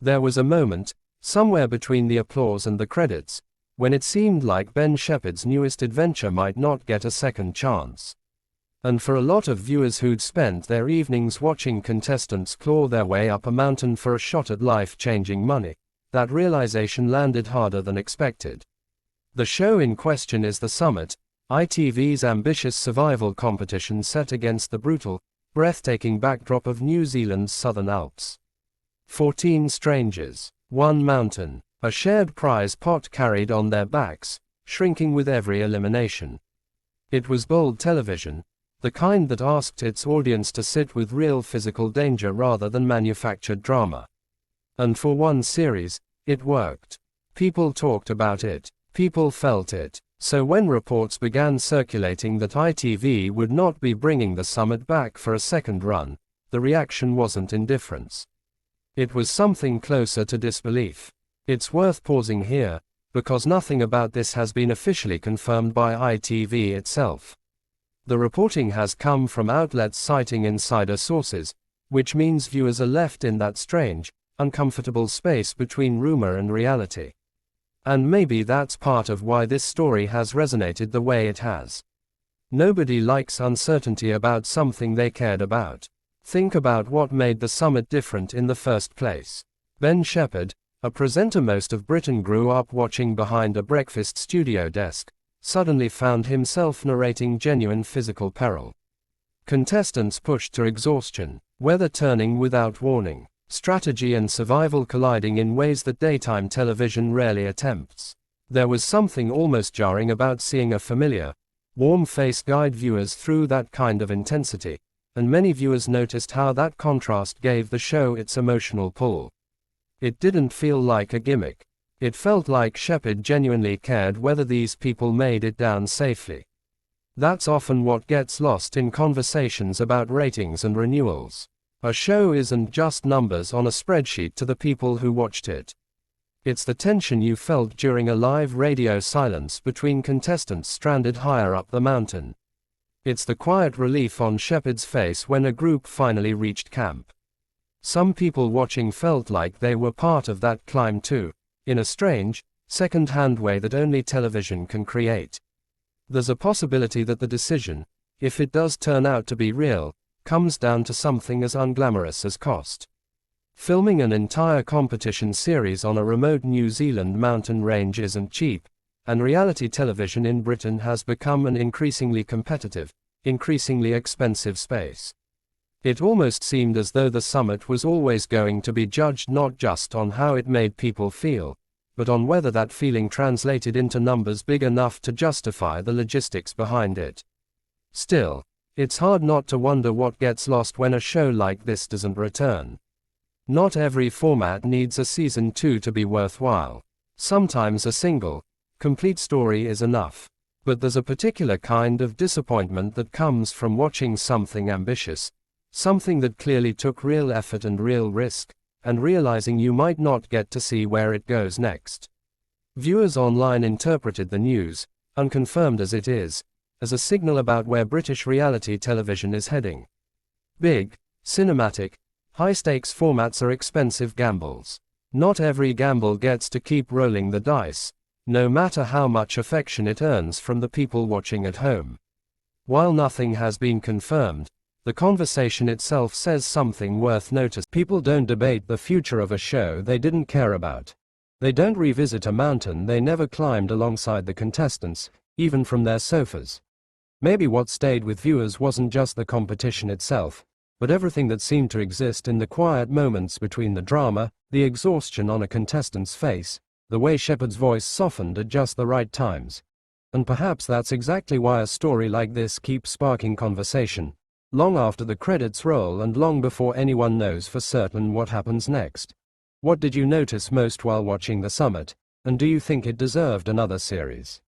There was a moment, somewhere between the applause and the credits, when it seemed like Ben Shephard's newest adventure might not get a second chance. And for a lot of viewers who'd spent their evenings watching contestants claw their way up a mountain for a shot at life-changing money, that realization landed harder than expected. The show in question is The Summit, ITV's ambitious survival competition set against the brutal, breathtaking backdrop of New Zealand's southern Alps. 14 strangers, one mountain, a shared prize pot carried on their backs, shrinking with every elimination. It was bold television, the kind that asked its audience to sit with real physical danger rather than manufactured drama. And for one series, it worked. People talked about it, people felt it. So when reports began circulating that ITV would not be bringing The Summit back for a second run, the reaction wasn't indifference. It was something closer to disbelief. It's worth pausing here, because nothing about this has been officially confirmed by ITV itself. The reporting has come from outlets citing insider sources, which means viewers are left in that strange, uncomfortable space between rumor and reality. And maybe that's part of why this story has resonated the way it has. Nobody likes uncertainty about something they cared about. Think about what made The Summit different in the first place. Ben Shephard, a presenter most of Britain grew up watching behind a breakfast studio desk, suddenly found himself narrating genuine physical peril. Contestants pushed to exhaustion, weather turning without warning, strategy and survival colliding in ways that daytime television rarely attempts. There was something almost jarring about seeing a familiar, warm face guide viewers through that kind of intensity, and many viewers noticed how that contrast gave the show its emotional pull. It didn't feel like a gimmick. It felt like Shephard genuinely cared whether these people made it down safely. That's often what gets lost in conversations about ratings and renewals. A show isn't just numbers on a spreadsheet to the people who watched it. It's the tension you felt during a live radio silence between contestants stranded higher up the mountain. It's the quiet relief on Shephard's face when a group finally reached camp. Some people watching felt like they were part of that climb too, in a strange, second-hand way that only television can create. There's a possibility that the decision, if it does turn out to be real, comes down to something as unglamorous as cost. Filming an entire competition series on a remote New Zealand mountain range isn't cheap, and reality television in Britain has become an increasingly competitive, increasingly expensive space. It almost seemed as though The Summit was always going to be judged not just on how it made people feel, but on whether that feeling translated into numbers big enough to justify the logistics behind it. Still, it's hard not to wonder what gets lost when a show like this doesn't return. Not every format needs a season 2 to be worthwhile. Sometimes a single, complete story is enough. But there's a particular kind of disappointment that comes from watching something ambitious, something that clearly took real effort and real risk, and realizing you might not get to see where it goes next. Viewers online interpreted the news, unconfirmed as it is, as a signal about where British reality television is heading. Big, cinematic, high-stakes formats are expensive gambles. Not every gamble gets to keep rolling the dice, no matter how much affection it earns from the people watching at home. While nothing has been confirmed, the conversation itself says something worth noticing. People don't debate the future of a show they didn't care about. They don't revisit a mountain they never climbed alongside the contestants, even from their sofas. Maybe what stayed with viewers wasn't just the competition itself, but everything that seemed to exist in the quiet moments between the drama, the exhaustion on a contestant's face, the way Shephard's voice softened at just the right times. And perhaps that's exactly why a story like this keeps sparking conversation, long after the credits roll and long before anyone knows for certain what happens next. What did you notice most while watching The Summit, and do you think it deserved another series?